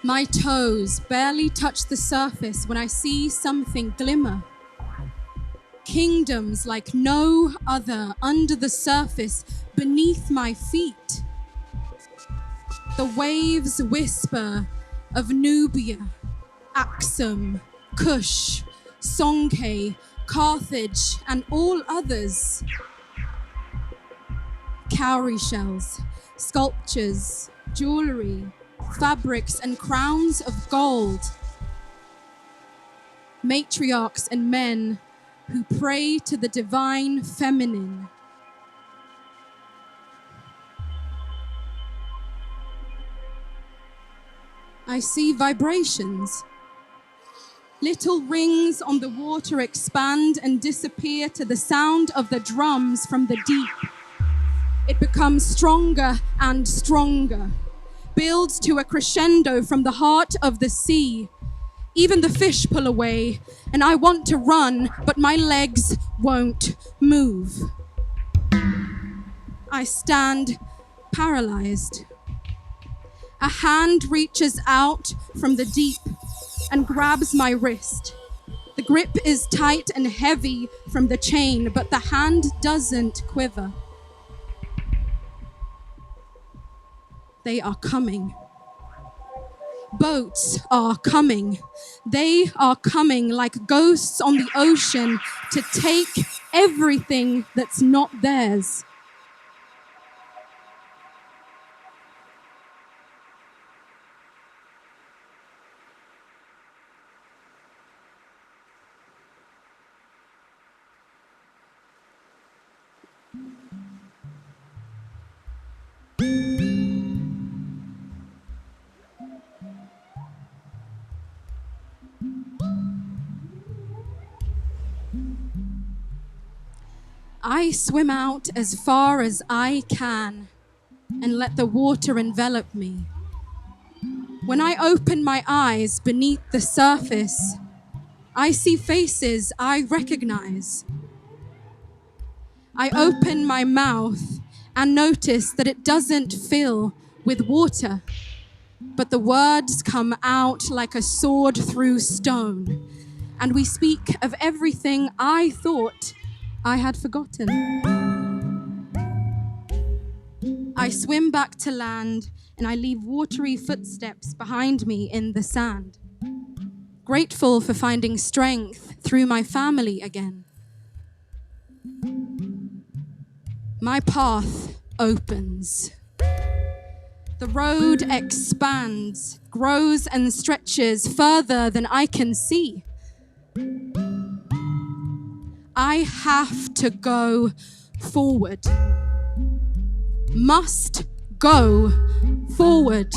My toes barely touch the surface when I see something glimmer. Kingdoms like no other under the surface beneath my feet. The waves whisper of Nubia, Axum, Kush, Songhai, Carthage, and all others. Cowrie shells, sculptures, jewelry, fabrics, and crowns of gold. Matriarchs and men who pray to the divine feminine. I see vibrations. Little rings on the water expand and disappear to the sound of the drums from the deep. It becomes stronger and stronger, builds to a crescendo from the heart of the sea. Even the fish pull away, and I want to run, but my legs won't move. I stand paralyzed. A hand reaches out from the deep and grabs my wrist. The grip is tight and heavy from the chain, but the hand doesn't quiver. They are coming. Boats are coming. They are coming like ghosts on the ocean to take everything that's not theirs. I swim out as far as I can and let the water envelop me. When I open my eyes beneath the surface, I see faces I recognize. I open my mouth and notice that it doesn't fill with water, but the words come out like a sword through stone, and we speak of everything I thought I had forgotten. I swim back to land and I leave watery footsteps behind me in the sand, grateful for finding strength through my family again. My path opens. The road expands, grows and stretches further than I can see. I have to go forward. Must go forward.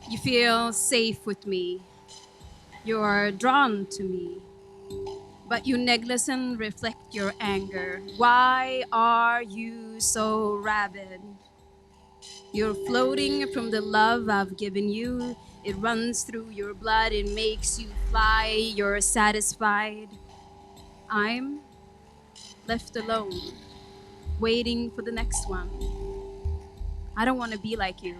You feel safe with me. You're drawn to me. But you negligently reflect your anger. Why are you so rabid? You're floating from the love I've given you. It runs through your blood. It makes you fly. You're satisfied. I'm left alone, waiting for the next one. I don't want to be like you.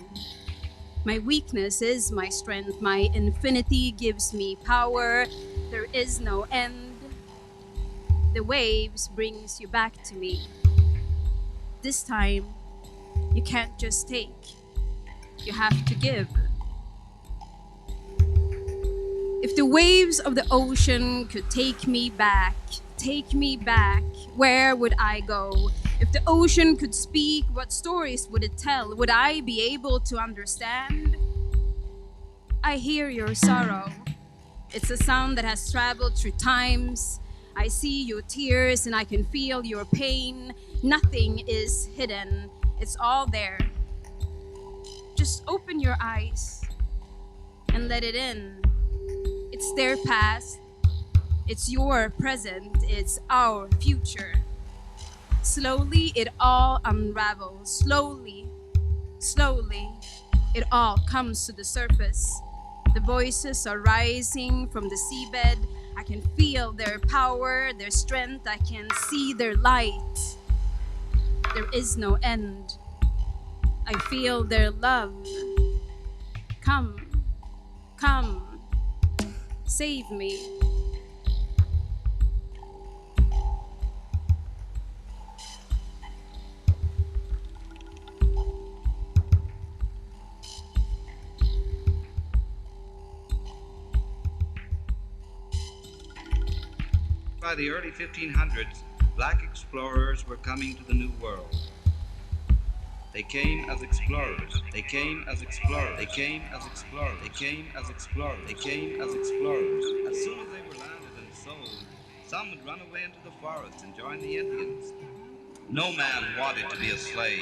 My weakness is my strength. My infinity gives me power. There is no end. The waves brings you back to me. This time, you can't just take. You have to give. If the waves of the ocean could take me back, where would I go? If the ocean could speak, what stories would it tell? Would I be able to understand? I hear your sorrow. It's a sound that has traveled through times. I see your tears and I can feel your pain. Nothing is hidden. It's all there. Just open your eyes and let it in. It's their past. It's your present. It's our future. Slowly, it all unravels. Slowly, it all comes to the surface. The voices are rising from the seabed. I can feel their power, their strength. I can see their light. There is no end. I feel their love. Come, save me. By the early 1500s, black explorers were coming to the New World. They came as explorers. They came as explorers. They came as explorers. They came as explorers. They came as explorers. As soon as they were landed and sold, some would run away into the forest and join the Indians. No man wanted to be a slave.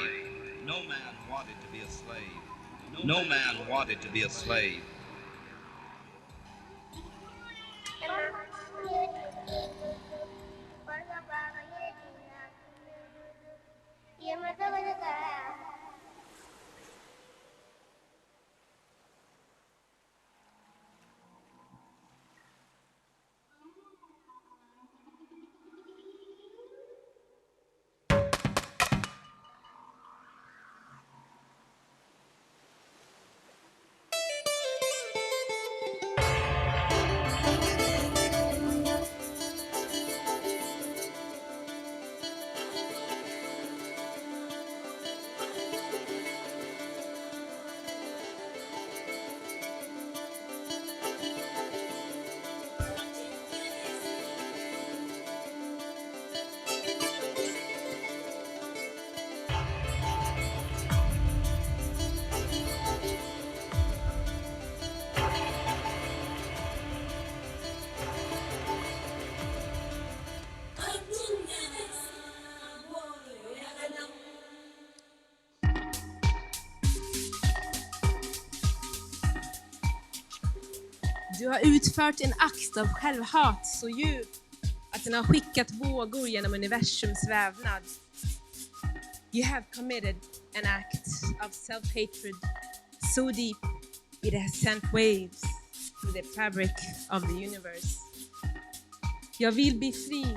No man wanted to be a slave. No man wanted to be a slave. Du har utfört en akt av självhat så djup att den har skickat vågor genom universums vävnad. You have committed an act of self-hatred so deep it has sent waves through the fabric of the universe. Jag vill bli fri,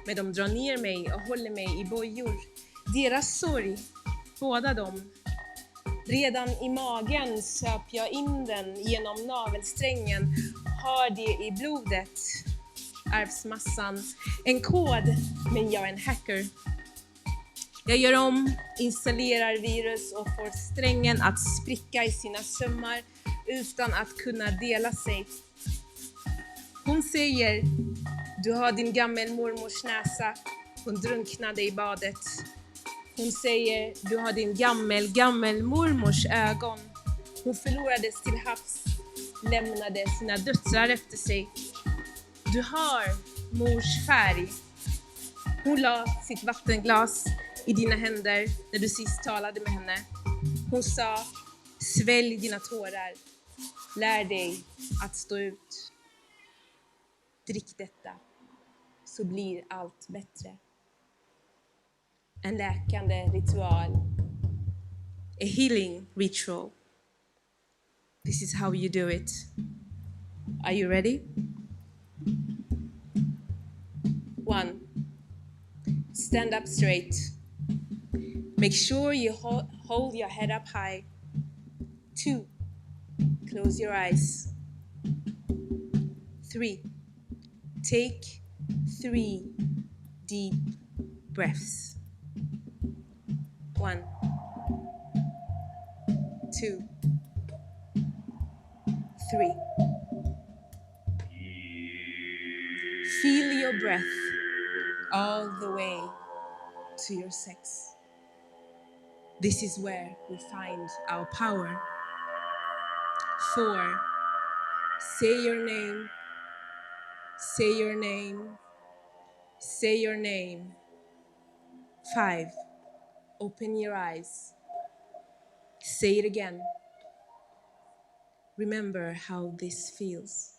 men de drar ner mig och håller mig i bojor. Deras sorg, båda de. Redan i magen söp jag in den genom navelsträngen. Har det i blodet. Arvsmassan. En kod, men jag är en hacker. Jag gör om, installerar virus och får strängen att spricka i sina sömmar utan att kunna dela sig. Hon säger, du har din gammelmormors näsa. Hon drunknade i badet. Hon säger, du har din gammelmormors ögon. Hon förlorades till havs, lämnade sina döttrar efter sig. Du har mors färg. Hon la sitt vattenglas i dina händer när du sist talade med henne. Hon sa, svälj dina tårar. Lär dig att stå ut. Drick detta, så blir allt bättre. En läkande ritual. A healing ritual. This is how you do it. Are you ready? 1. Stand up straight. Make sure you hold your head up high. 2. Close your eyes. 3. Take 3 deep breaths. 1, 2, 3. Feel your breath all the way to your sex. This is where we find our power. 4. Say your name. Say your name. Say your name. 5. Open your eyes. Say it again. Remember how this feels.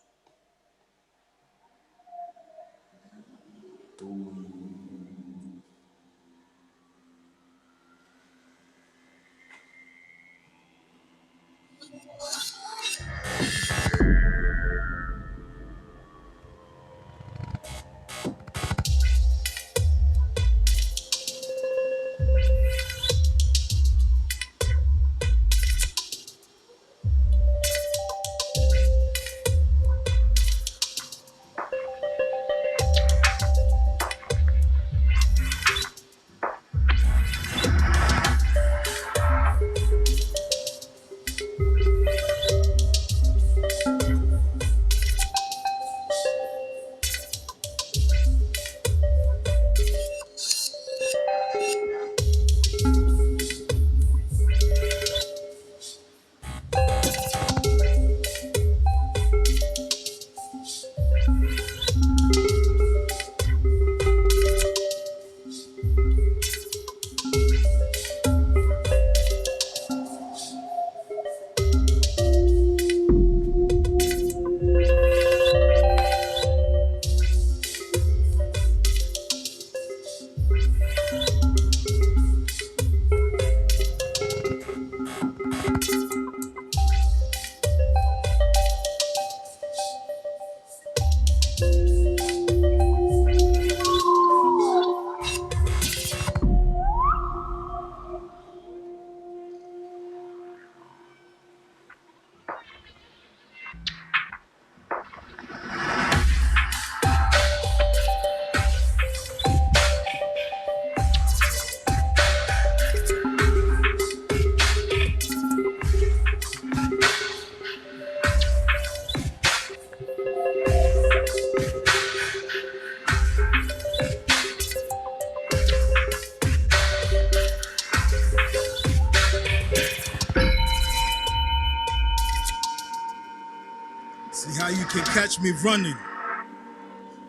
See how you can catch me running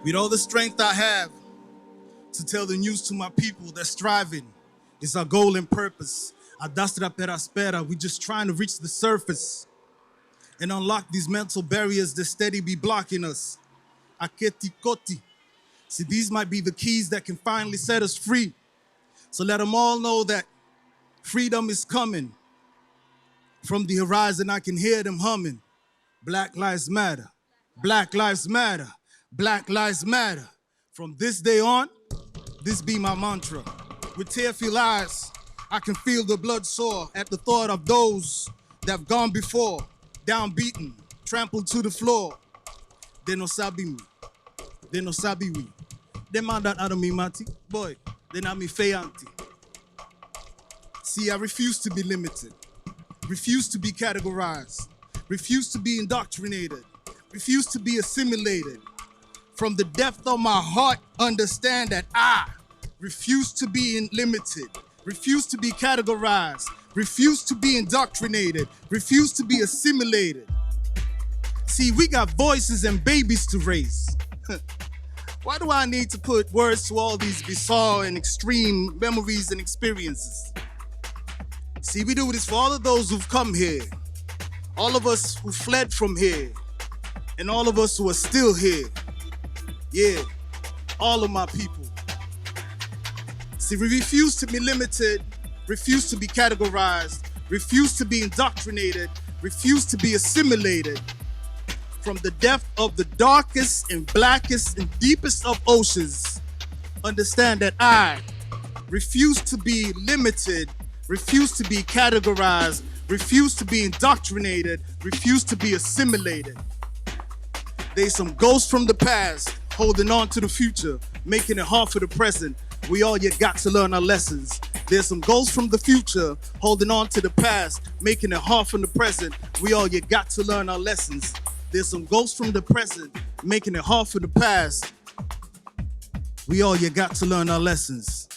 with all the strength I have to tell the news to my people that striving is our goal and purpose. Adastra per aspera, we just trying to reach the surface and unlock these mental barriers that steady be blocking us. Aketi koti. See, these might be the keys that can finally set us free. So let them all know that freedom is coming. From the horizon, I can hear them humming. Black lives matter. Black lives matter. Black lives matter. From this day on, this be my mantra. With tearful eyes, I can feel the blood soar at the thought of those that have gone before, downbeaten, trampled to the floor. They no sabi me. They no sabi we. They man that out of me, Mati. Boy, they not me fayanti. See, I refuse to be limited. Refuse to be categorized. Refuse to be indoctrinated. Refuse to be assimilated. From the depth of my heart, understand that I refuse to be limited. Refuse to be categorized. Refuse to be indoctrinated. Refuse to be assimilated. See, we got voices and babies to raise. Why do I need to put words to all these bizarre and extreme memories and experiences? See, we do this for all of those who've come here. All of us who fled from here, and all of us who are still here. Yeah, all of my people. See, we refuse to be limited, refuse to be categorized, refuse to be indoctrinated, refuse to be assimilated. From the depth of the darkest and blackest and deepest of oceans, understand that I refuse to be limited, refuse to be categorized, refuse to be indoctrinated, refuse to be assimilated. There's some ghosts from the past holding on to the future, making it hard for the present. We all yet got to learn our lessons. There's some ghosts from the future holding on to the past, making it hard from the present. We all yet got to learn our lessons. There's some ghosts from the present, making it hard for the past. We all yet got to learn our lessons.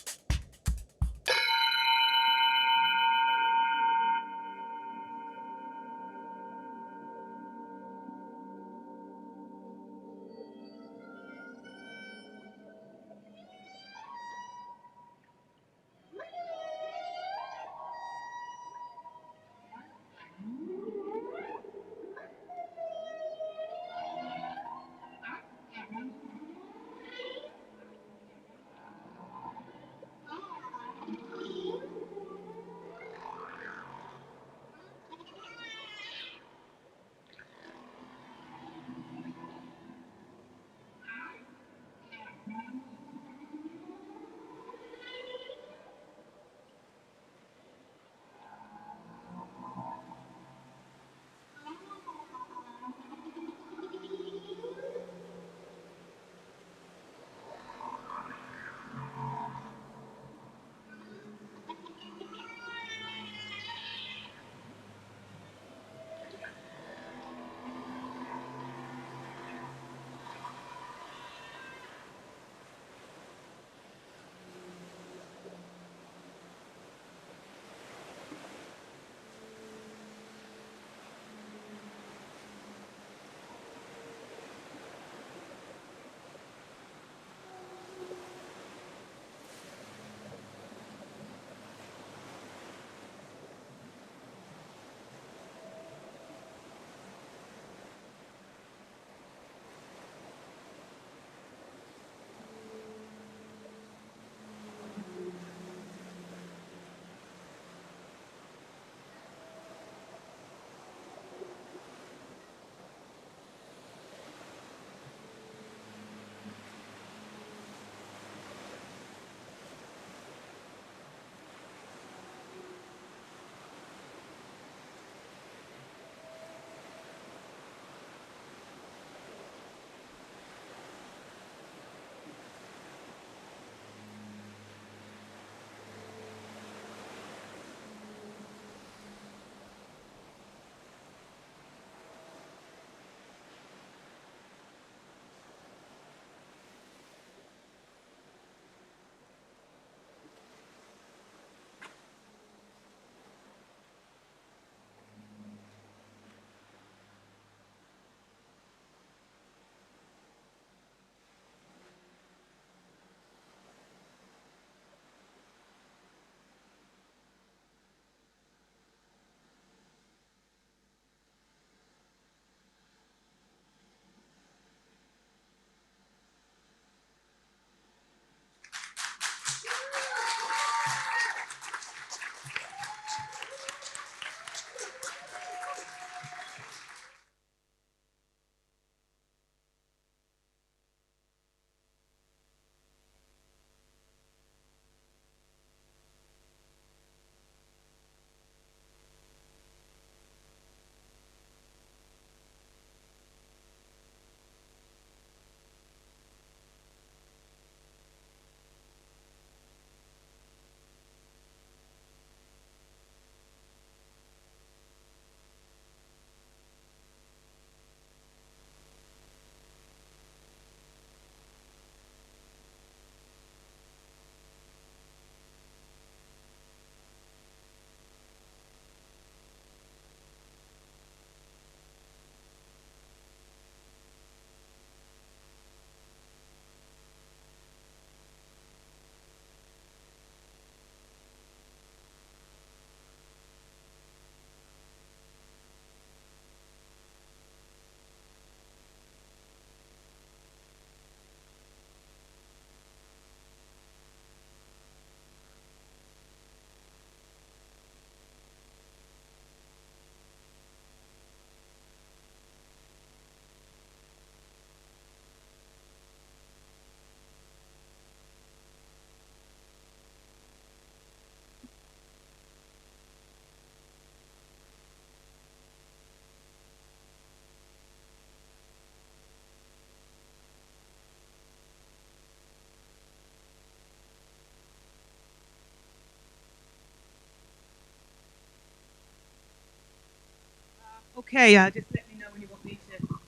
Okay, just let me know when you want me to.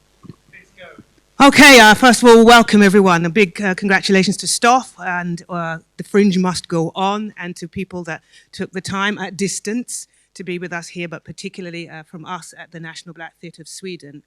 Let's go. Okay, first of all, welcome everyone. A big congratulations to Stoff and the Fringe must go on, and to people that took the time at distance to be with us here, but particularly from us at the National Black Theatre of Sweden.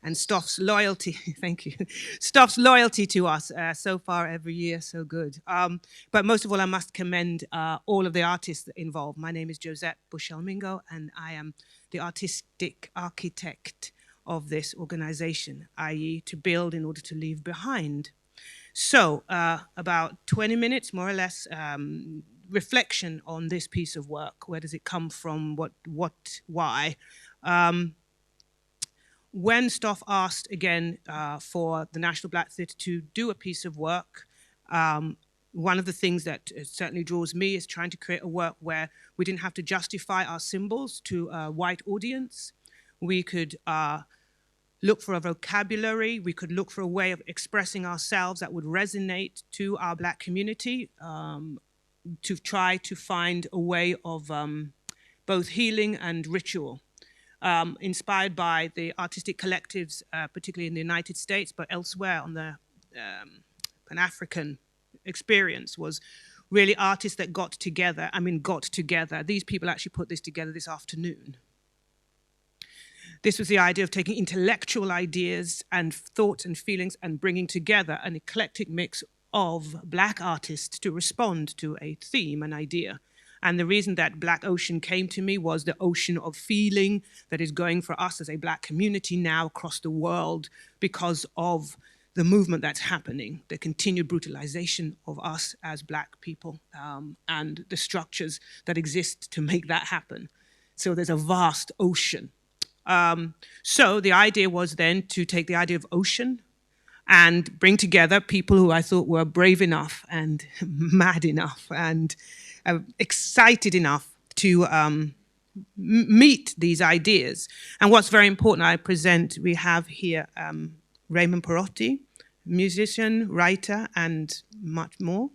And Stoff's loyalty, thank you, Stoff's loyalty to us so far every year, so good. But most of all, I must commend all of the artists involved. My name is Josette Bushell-Mingo, and I am the artistic architect of this organization, i.e. to build in order to leave behind. So about 20 minutes, more or less, reflection on this piece of work. Where does it come from? Why? When Stoff asked again for the National Black Theatre to do a piece of work, one of the things that certainly draws me is trying to create a work where we didn't have to justify our symbols to a white audience. We could look for a vocabulary, we could look for a way of expressing ourselves that would resonate to our Black community, to try to find a way of both healing and ritual. Inspired by the artistic collectives, particularly in the United States, but elsewhere on the Pan-African experience, was really artists that got together. I mean, got together. These people actually put this together this afternoon. This was the idea of taking intellectual ideas and thoughts and feelings and bringing together an eclectic mix of Black artists to respond to a theme, an idea. And the reason that Black Ocean came to me was the ocean of feeling that is going for us as a Black community now across the world because of the movement that's happening, the continued brutalization of us as Black people, and the structures that exist to make that happen. So there's a vast ocean. So the idea was then to take the idea of ocean and bring together people who I thought were brave enough and mad enough and excited enough to meet these ideas. And what's very important, we have here Raymond Perotti, musician, writer, and much more.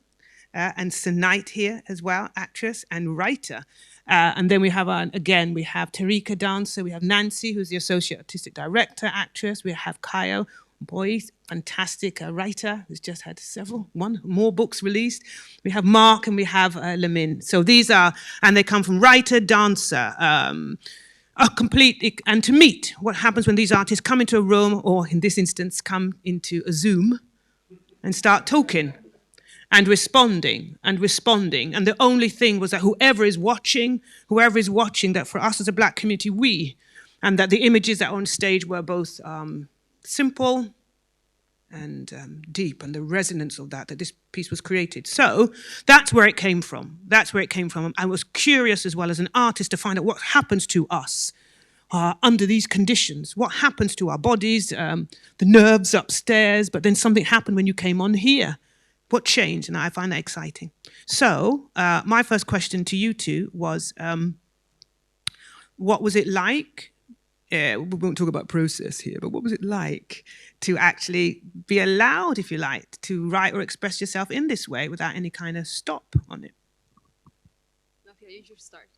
And Senite here as well, actress and writer. And then we have, we have Tarika, dancer. We have Nancy, who's the associate artistic director, actress. We have Kayo Boy, fantastic writer, who's just had one more books released. We have Mark and we have Lamin. So these are, and they come from writer, dancer, a complete, and to meet what happens when these artists come into a room, or in this instance, come into a Zoom and start talking and responding. And the only thing was that whoever is watching, that for us as a Black community, and that the images that are on stage were both simple and deep, and the resonance of that this piece was created. So that's where it came from. I was curious as well as an artist to find out what happens to us under these conditions. What happens to our bodies, the nerves upstairs, but then something happened when you came on here. What changed? And I find that exciting. So my first question to you two was, what was it like? We won't talk about process here, but what was it like to actually be allowed, if you like, to write or express yourself in this way without any kind of stop on it? Mafia, you should start.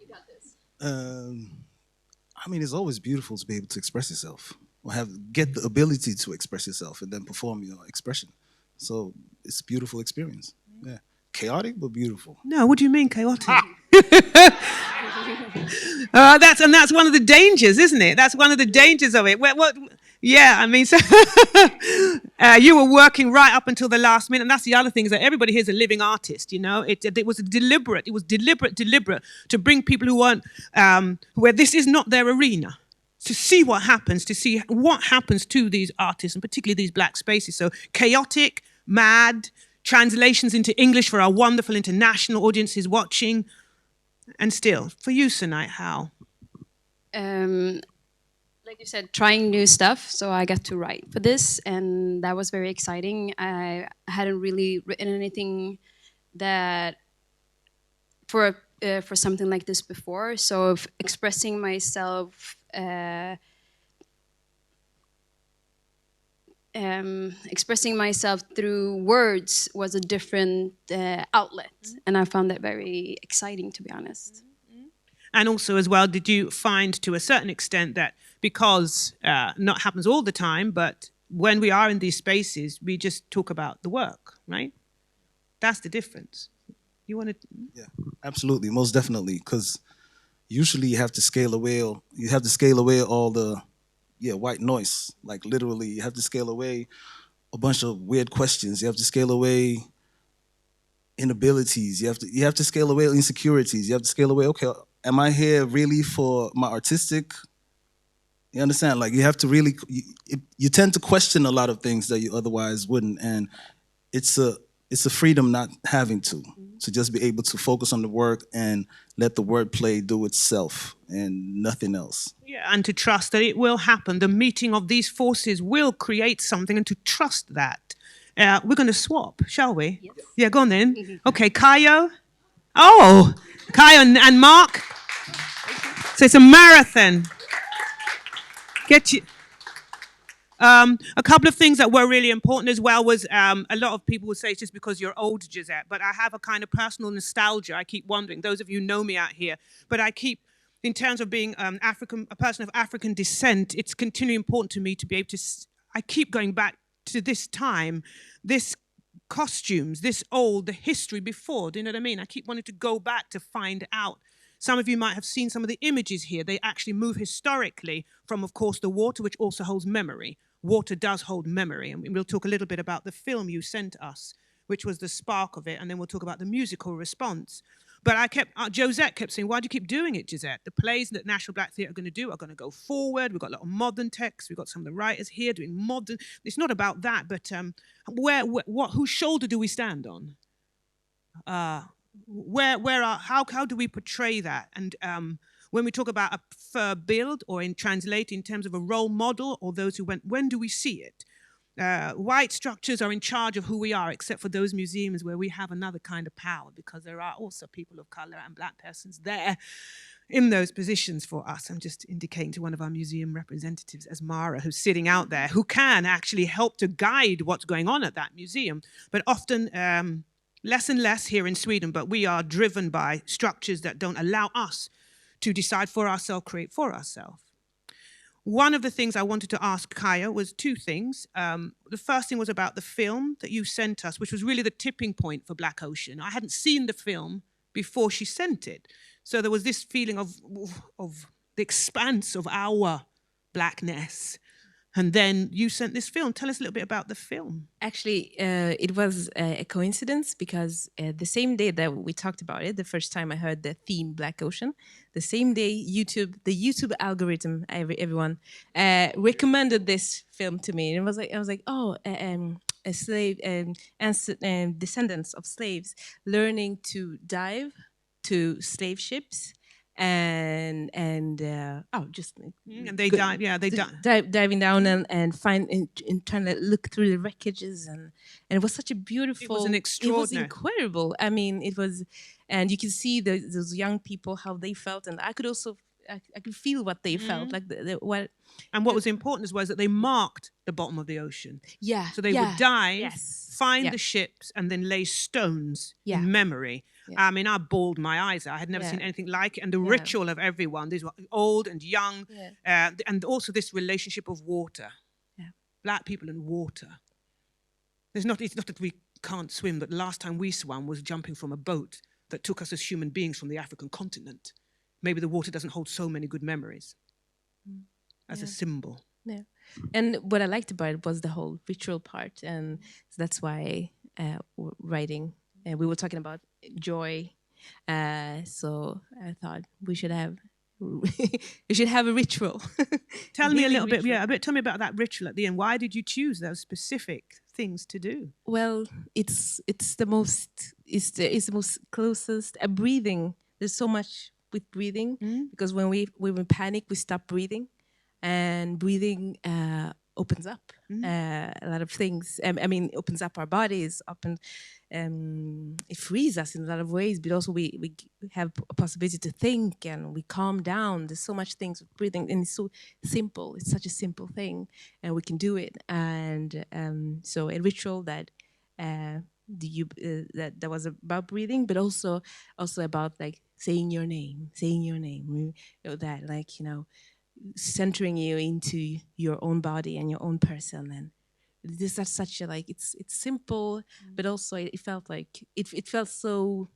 You got this. I mean, it's always beautiful to be able to express yourself, or get the ability to express yourself and then perform your expression. So it's a beautiful experience. Yeah, chaotic but beautiful. No, what do you mean chaotic? That's one of the dangers, isn't it? That's one of the dangers of it. Yeah, I mean, so you were working right up until the last minute, and that's the other thing, is that everybody here is a living artist. You know, it was deliberate to bring people who weren't, where this is not their arena, to see what happens to these artists, and particularly these Black spaces. So chaotic, mad, translations into English for our wonderful international audiences watching. And still, for you, Senite, how? Like you said, trying new stuff. So I got to write for this, and that was very exciting. I hadn't really written anything that for something like this before. So expressing myself, through words was a different outlet, and I found that very exciting, to be honest. And also as well, did you find to a certain extent that because not happens all the time, but when we are in these spaces, we just talk about the work, right? That's the difference. You want to? Yeah, absolutely, most definitely. Because usually you have to scale away. You have to scale away all the white noise. Like literally, you have to scale away a bunch of weird questions. You have to scale away inabilities. You have to scale away insecurities. You have to scale away. Okay, am I here really for my artistic? You understand? Like you have to really. You tend to question a lot of things that you otherwise wouldn't, and it's a freedom not having to just be able to focus on the work and let the wordplay do itself and nothing else. Yeah, and to trust that it will happen. The meeting of these forces will create something, and to trust that. We're going to swap, shall we? Yes. Yeah, go on then. Okay, Kayo. Oh, Kayo and Mark. So it's a marathon. Get you. A couple of things that were really important as well was a lot of people would say it's just because you're old, Gisette, but I have a kind of personal nostalgia. I keep wondering, those of you who know me out here, but I keep, in terms of being a person of African descent, it's continually important to me to be able to, I keep going back to this time, this costumes, this old, the history before, do you know what I mean? I keep wanting to go back to find out. Some of you might have seen some of the images here. They actually move historically from, of course, the water, which also holds memory. Water does hold memory. And we'll talk a little bit about the film you sent us, which was the spark of it. And then we'll talk about the musical response. But Josette kept saying, why do you keep doing it, Gisette? The plays that National Black Theatre are going to do are going to go forward. We've got a lot of modern texts. We've got some of the writers here doing modern. It's not about that, but whose shoulder do we stand on? How do we portray that? And when we talk about a build or in translate in terms of a role model or those who went, when do we see it? White structures are in charge of who we are, except for those museums where we have another kind of power, because there are also people of color and black persons there in those positions for us. I'm just indicating to one of our museum representatives, as Mara, who's sitting out there, who can actually help to guide what's going on at that museum. But often, less and less here in Sweden, but we are driven by structures that don't allow us to decide for ourselves, create for ourselves. One of the things I wanted to ask Kaya was two things. The first thing was about the film that you sent us, which was really the tipping point for Black Ocean. I hadn't seen the film before she sent it. So there was this feeling of the expanse of our blackness. And then you sent this film. Tell us a little bit about the film. Actually, it was a coincidence because the same day that we talked about it, the first time I heard the theme Black Ocean, the same day the YouTube algorithm, everyone recommended this film to me. And I was like, oh, a slave and descendants of slaves learning to dive to slave ships. And they dive, yeah, they dive, diving down and trying to look through the wreckages, and it was such a beautiful. It was an extraordinary. It was incredible. I mean, it was, and you can see those young people how they felt, and I could also I could feel what they felt like. What was important was that they marked the bottom of the ocean. Yeah, so they would dive, find the ships, and then lay stones in memory. Yeah. I mean, I bawled my eyes out. I had never seen anything like it. And the ritual of everyone, these were old and young, and also this relationship of water. Yeah. Black people and water. It's not that we can't swim, but the last time we swam was jumping from a boat that took us as human beings from the African continent. Maybe the water doesn't hold so many good memories as a symbol. Yeah. And what I liked about it was the whole ritual part. And so that's why writing, we were talking about joy. So I thought we should have a ritual. Tell me a little bit. Tell me about that ritual at the end. Why did you choose those specific things to do? Well, it's the most closest. Breathing. There's so much with breathing because when we panic, we stop breathing, and breathing opens up a lot of things. I mean, it opens up our bodies, it frees us in a lot of ways, but also we have a possibility to think and we calm down. There's so much things with breathing, and it's so simple. It's such a simple thing, and we can do it. And so a ritual that that was about breathing, but also about like saying your name, that, like, centering you into your own body and your own person. And this is such a, like, it's simple, but also it felt like it felt so,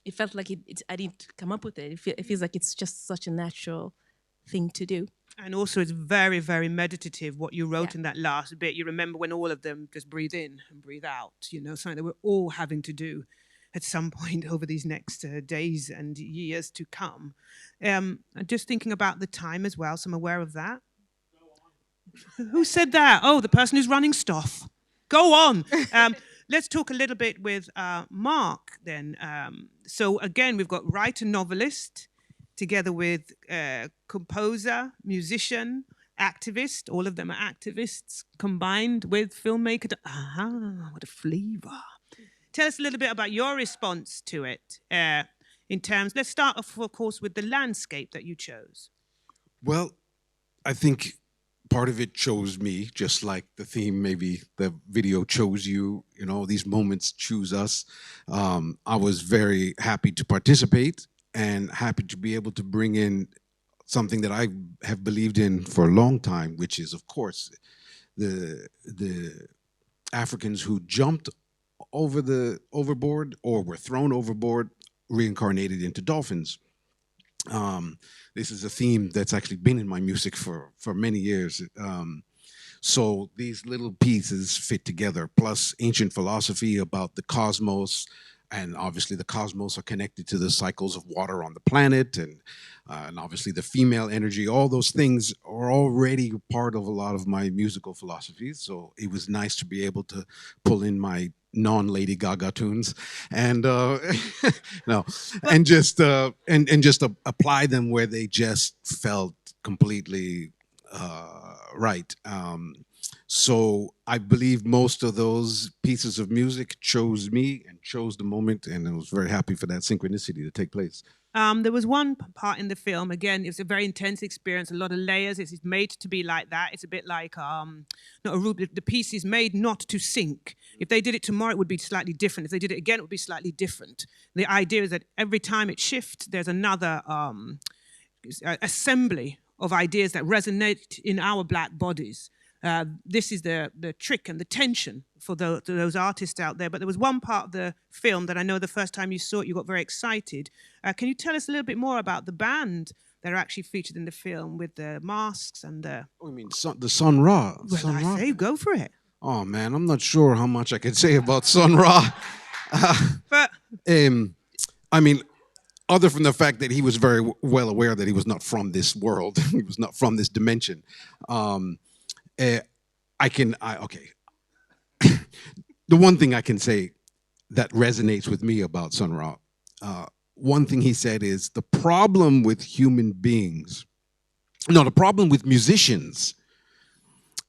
it felt like I didn't come up with it. It feels like it's just such a natural thing to do. And also, it's very, very meditative what you wrote Yeah. in that last bit. You remember when all of them just breathe in and breathe out, something that we're all having to do at some point over these next days and years to come. Just thinking about the time as well, so I'm aware of that. Who said that? Oh, the person who's running stuff. Go on. Let's talk a little bit with Mark then. So again, we've got writer, novelist, together with composer, musician, activist. All of them are activists combined with filmmaker. What a flavor. Tell us a little bit about your response to it in terms, let's start off, of course, with the landscape that you chose. Well, I think part of it chose me, just like the theme, maybe the video chose you, these moments choose us. I was very happy to participate and happy to be able to bring in something that I have believed in for a long time, which is, of course, the Africans who jumped overboard or were thrown overboard, reincarnated into dolphins. This is a theme that's actually been in my music for many years. So these little pieces fit together, plus ancient philosophy about the cosmos, and obviously the cosmos are connected to the cycles of water on the planet, and obviously the female energy. All those things are already part of a lot of my musical philosophies. So it was nice to be able to pull in my non-Lady Gaga tunes and no, and just apply them where they just felt completely right. So I believe most of those pieces of music chose me and chose the moment, and I was very happy for that synchronicity to take place. There was one part in the film, again, it's a very intense experience, a lot of layers. It's made to be like that. It's a bit like, not a rule, the piece is made not to sync. If they did it tomorrow, it would be slightly different. If they did it again, it would be slightly different. The idea is that every time it shifts, there's another assembly of ideas that resonate in our Black bodies. This is the trick and the tension for those artists out there. But there was one part of the film that I know the first time you saw it, you got very excited. Can you tell us a little bit more about the band that are actually featured in the film with the masks and the... Oh, you mean the Sun Ra? Well, Sun I Ra. say, go for it. Oh, man, I'm not sure how much I can say about Sun Ra. But I mean, other from the fact that he was very well aware that he was not from this world, he was not from this dimension. Okay. The one thing I can say that resonates with me about Sun Ra, one thing he said is the problem with human beings, no, the problem with musicians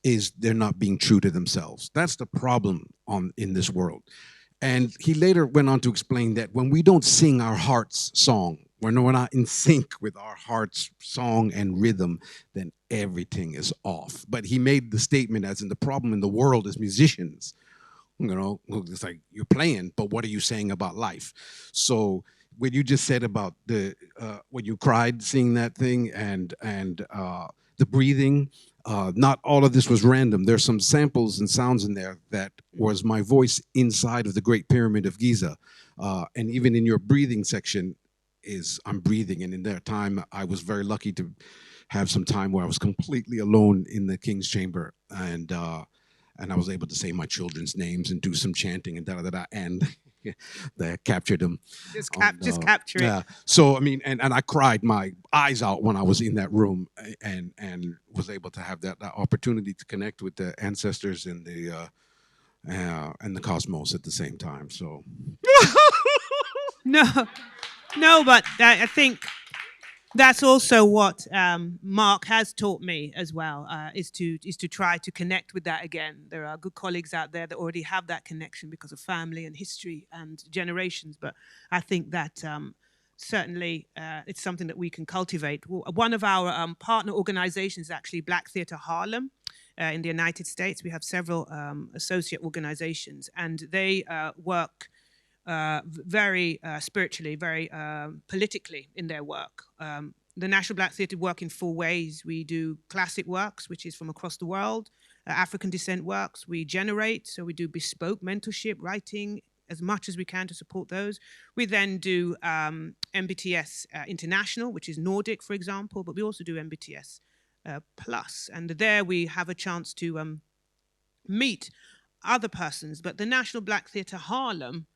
is they're not being true to themselves. That's the problem in this world. And he later went on to explain that when we don't sing our heart's song, when we're not in sync with our heart's song and rhythm, then everything is off. But he made the statement as in the problem in the world is musicians. It's like you're playing, but what are you saying about life? So what you just said about when you cried seeing that thing and the breathing, not all of this was random. There's some samples and sounds in there that was my voice inside of the Great Pyramid of Giza. And even in your breathing section I'm breathing. And in that time, I was very lucky to have some time where I was completely alone in the King's Chamber. And I was able to say my children's names and do some chanting and da-da-da-da. And that captured them. Just capture it. Yeah. So, I mean, and I cried my eyes out when I was in that room and was able to have that opportunity to connect with the ancestors and the cosmos at the same time. So. No, but I think that's also what Mark has taught me as well, is to try to connect with that again. There are good colleagues out there that already have that connection because of family and history and generations. But I think that certainly it's something that we can cultivate. One of our partner organizations is actually Black Theatre Harlem in the United States. We have several associate organizations, and they work very spiritually, very politically in their work. The National Black Theatre work in 4 ways. We do classic works, which is from across the world, African descent works. We generate, so we do bespoke mentorship, writing, as much as we can to support those. We then do MBTS International, which is Nordic, for example, but we also do MBTS Plus. And there we have a chance to meet other persons. But the National Black Theatre Harlem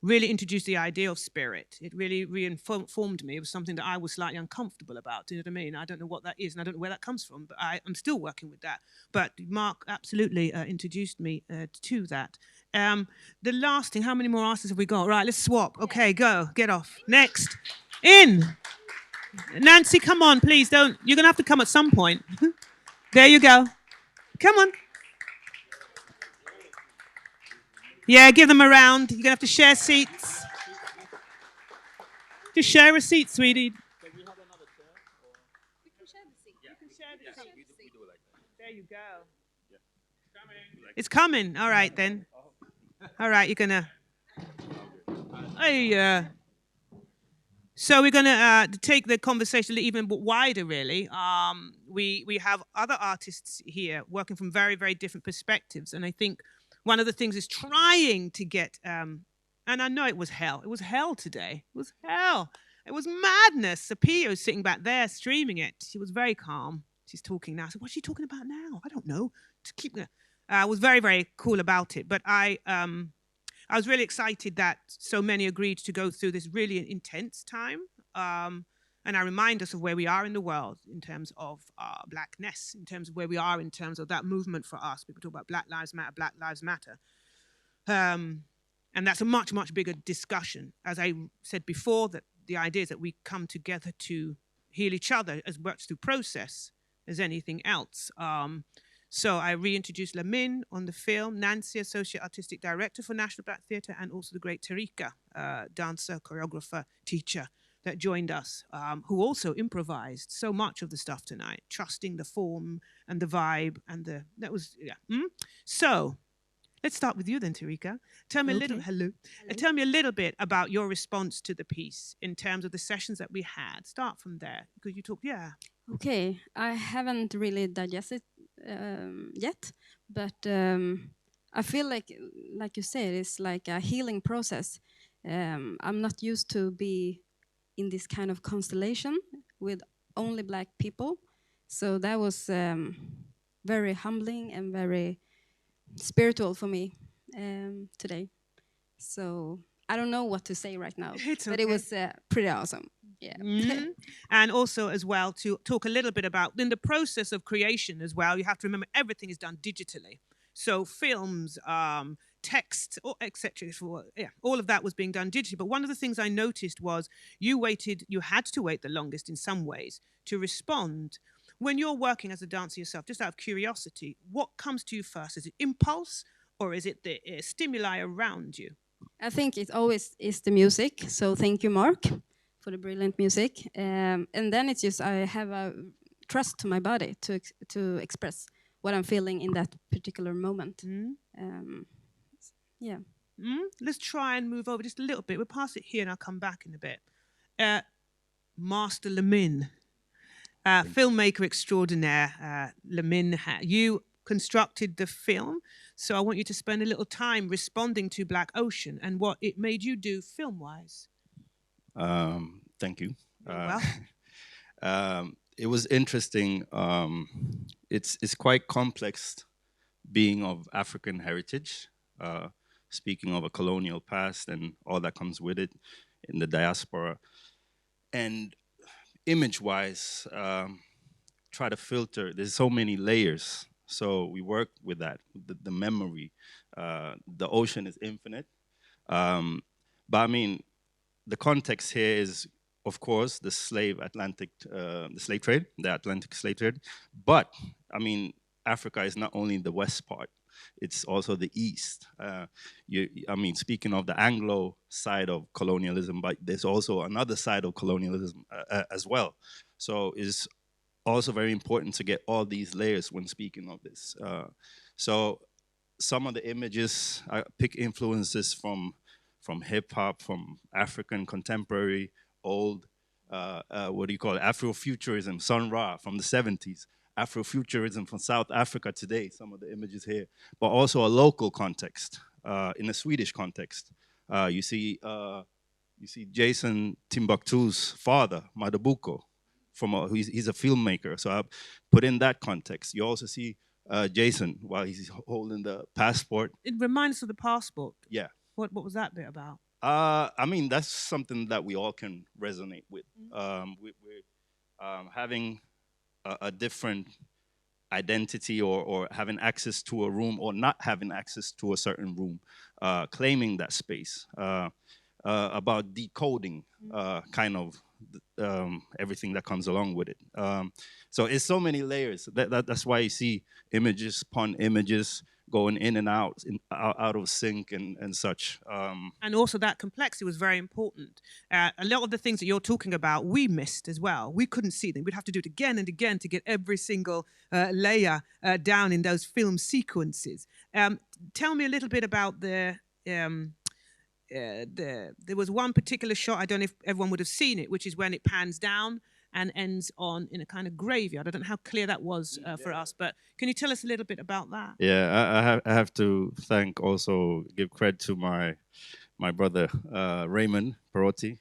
really introduced the idea of spirit. It really reinformed me. It was something that I was slightly uncomfortable about. Do you know what I mean? I don't know what that is, and I don't know where that comes from, but I'm still working with that. But Mark absolutely introduced me to that. The last thing, how many more artists have we got? Right, let's swap. Okay, go, get off. Next, in. Nancy, come on, please don't. You're going to have to come at some point. There you go. Come on. Yeah, give them a round. You're going to have to share seats. Just share a seat, sweetie. Can we have another chair? We can share the seat. Yeah. You can share the seat. We do it like that. There you go. Yeah. It's coming. All right, then. All right, you're going to... Hey, so we're going to take the conversation even wider, really. We have other artists here working from very, very different perspectives. And I think one of the things is trying to get, and I know it was hell. It was hell today. It was hell. It was madness. Pia was sitting back there streaming it. She was very calm. She's talking now. I said, what's she talking about now? I don't know. To keep, I was very, very cool about it. But I was really excited that so many agreed to go through this really intense time. And I remind us of where we are in the world in terms of blackness, in terms of where we are in terms of that movement for us. People talk about Black Lives Matter, Black Lives Matter. And that's a much, much bigger discussion. As I said before, that the idea is that we come together to heal each other as much through process as anything else. So I reintroduced Lamin on the film, Nancy, Associate Artistic Director for National Black Theatre, and also the great Tarika, dancer, choreographer, teacher, that joined us, who also improvised so much of the stuff tonight, trusting the form and the vibe and that was, yeah. So let's start with you then, Tarika. Tell me tell me a little bit about your response to the piece in terms of the sessions that we had. Start from there, because you talked, yeah. Okay, I haven't really digested yet, but I feel like you said, it's like a healing process. I'm not used to be in this kind of constellation with only Black people. So that was very humbling and very spiritual for me today. So I don't know what to say right now, but it was pretty awesome. Yeah. And also as well to talk a little bit about in the process of creation as well, you have to remember everything is done digitally. So films, text, etc. All of that was being done digitally. But one of the things I noticed was you had to wait the longest in some ways to respond. When you're working as a dancer yourself, just out of curiosity, what comes to you first? Is it impulse or is it the stimuli around you? I think it always is the music. So thank you, Mark, for the brilliant music. And then it's just I have a trust to my body to express what I'm feeling in that particular moment. Yeah. Let's try and move over just a little bit. We'll pass it here and I'll come back in a bit. Master Lamin, filmmaker extraordinaire, Lamin, you constructed the film. So I want you to spend a little time responding to Black Ocean and what it made you do film-wise. Thank you. Well, it was interesting. It's quite complex being of African heritage, speaking of a colonial past and all that comes with it in the diaspora. And image-wise, try to filter, there's so many layers. So we work with that, the memory. The ocean is infinite. But I mean, the context here is, of course, the slave trade, the Atlantic slave trade. But I mean, Africa is not only the west part, it's also the east. I mean, speaking of the Anglo side of colonialism, but there's also another side of colonialism as well. So it's also very important to get all these layers when speaking of this. So some of the images, I pick influences from from hip hop, from African contemporary, old, what do you call it? Afrofuturism, Sun Ra from the 70s, Afrofuturism from South Africa today, some of the images here, but also a local context, in a Swedish context. You see Jason Timbuktu's father, Madabuko, he's a filmmaker, so I put in that context. You also see Jason while he's holding the passport. It reminds us of the passport. Yeah. What was that bit about? I mean, that's something that we all can resonate with. We're having a different identity, or having access to a room, or not having access to a certain room, claiming that space, about decoding kind of everything that comes along with it. So it's so many layers. That's why you see images upon images going in and out, out of sync and such. And also that complexity was very important. A lot of the things that you're talking about, we missed as well. We couldn't see them. We'd have to do it again and again to get every single layer down in those film sequences. Tell me a little bit about there was one particular shot, I don't know if everyone would have seen it, which is when it pans down and ends in a kind of graveyard. I don't know how clear that was for us, but can you tell us a little bit about that? Yeah, I have to give credit to my brother Raymond Perotti.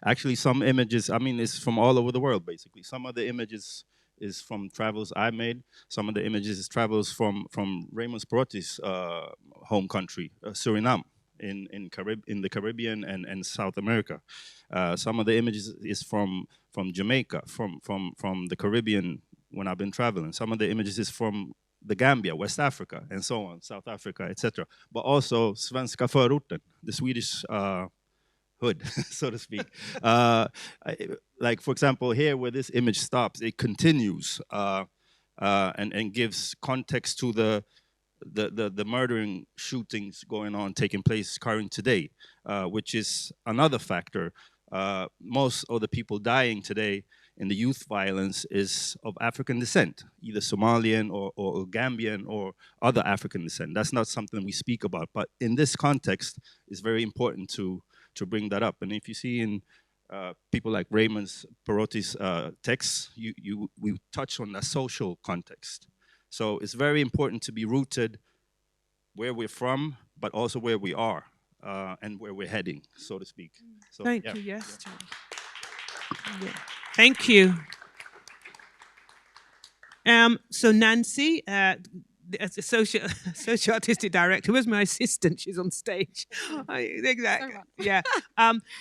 Actually, some images, I mean, it's from all over the world, basically. Some of the images is from travels I made. Some of the images is travels from Raymond Perotti's home country, Suriname, in the Caribbean and South America. Some of the images is from Jamaica, from the Caribbean when I've been traveling. Some of the images is from the Gambia, West Africa, and so on, South Africa, etc. But also Svenska förorten, the Swedish hood, so to speak. Like, for example, here where this image stops, it continues and gives context to the murdering shootings going on, taking place current today, which is another factor. Most of the people dying today in the youth violence is of African descent, either Somalian or Gambian or other African descent. That's not something we speak about, but in this context, it's very important to bring that up. And if you see in people like Raymond Perotti's texts, we touch on the social context. So it's very important to be rooted where we're from, but also where we are and where we're heading, so to speak. So, Thank you, yes. Yeah. Thank you. So Nancy, as associate artistic director, where's my assistant? She's on stage. Exactly. Yeah.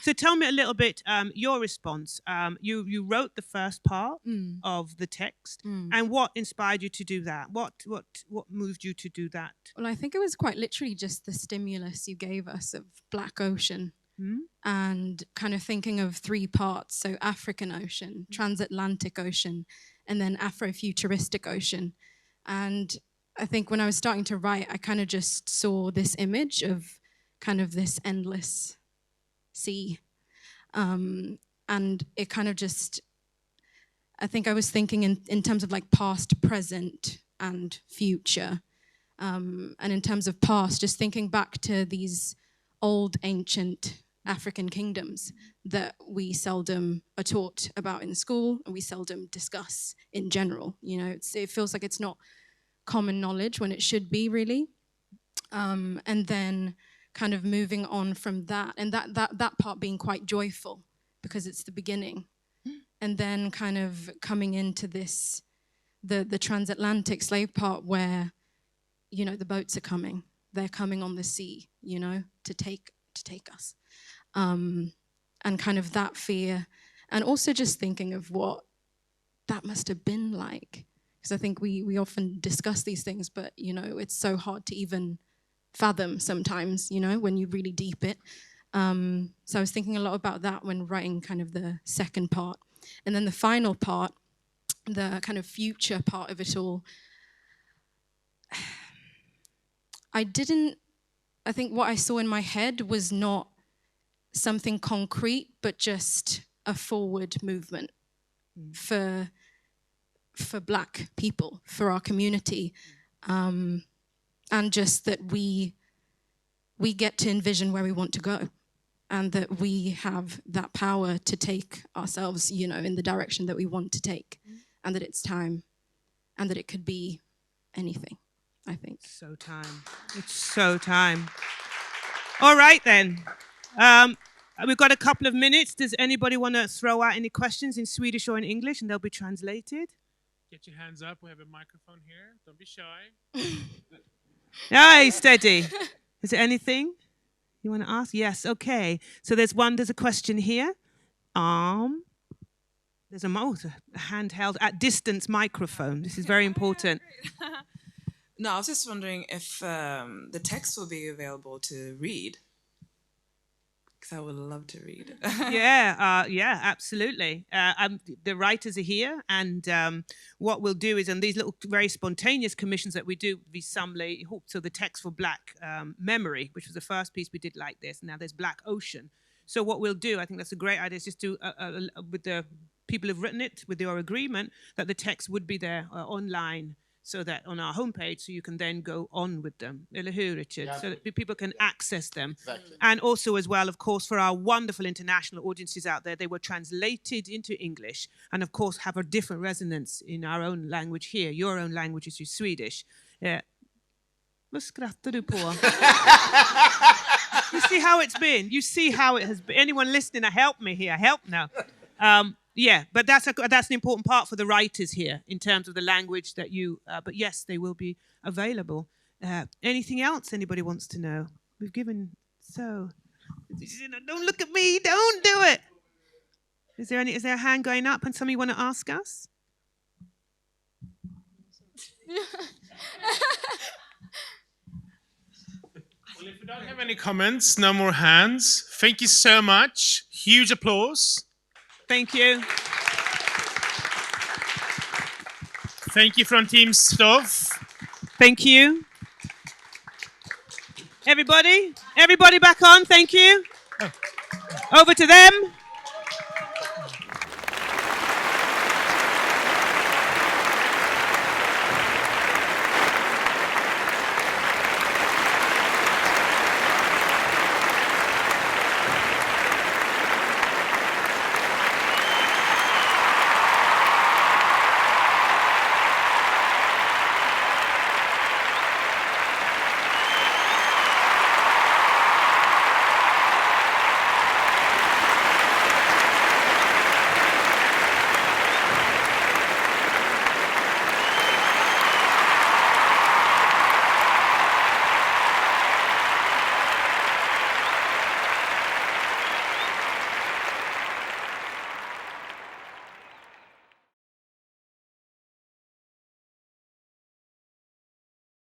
So tell me a little bit your response. You wrote the first part of the text, and what inspired you to do that? What moved you to do that? Well, I think it was quite literally just the stimulus you gave us of Black Ocean. And kind of thinking of three parts, so African Ocean, Transatlantic Ocean, and then Afrofuturistic Ocean. And I think when I was starting to write, I kind of just saw this image of kind of this endless sea. And it kind of just, I think I was thinking in terms of like past, present, and future. And in terms of past, just thinking back to these old, ancient African kingdoms that we seldom are taught about in school and we seldom discuss in general. You know, it feels like it's not common knowledge when it should be, really. And then kind of moving on from that, and that part being quite joyful because it's the beginning. And then kind of coming into this, the transatlantic slave part where, you know, the boats are coming. They're coming on the sea, you know, to take us. And kind of that fear, and also just thinking of what that must have been like. Because I think we often discuss these things, but, you know, it's so hard to even fathom sometimes, you know, when you really deep it. So I was thinking a lot about that when writing kind of the second part. And then the final part, the kind of future part of it all, I think what I saw in my head was not something concrete, but just a forward movement for Black people, for our community, and just that we we get to envision where we want to go, and that we have that power to take ourselves, you know, in the direction that we want to take, and that it's time, and that it could be anything, I think. So time. It's so time. All right, then. We've got a couple of minutes. Does anybody want to throw out any questions in Swedish or in English, and they'll be translated? Get your hands up. We have a microphone here. Don't be shy. Aye, steady. Is there anything you want to ask? Yes, okay. So there's a question here. There's a handheld at distance microphone. This is very important. No, I was just wondering if the text will be available to read. Because I would love to read. Yeah, absolutely. The writers are here, and what we'll do is, on these little very spontaneous commissions that we do, so the text for Black Memory, which was the first piece we did like this. Now there's Black Ocean. So what we'll do, I think that's a great idea, is just do with the people who've written it, with your agreement, that the text would be there online, so that on our homepage, so you can then go on with them. Eller hur, Richard? Yeah. So that people can access them. Exactly. And also as well, of course, for our wonderful international audiences out there, they were translated into English, and of course have a different resonance in our own language here. Your own language is Swedish. Vad skrattar du på? You see how it's been. You see how it has been. Anyone listening, help me here. Help now. Yeah, but that's an important part for the writers here in terms of the language that you. But yes, they will be available. Anything else anybody wants to know? We've given so. Don't look at me. Don't do it. Is there a hand going up and somebody want to ask us? Well, if we don't have any comments, no more hands. Thank you so much. Huge applause. Thank you. Thank you from Team Stoff. Thank you. Everybody back on, thank you. Over to them.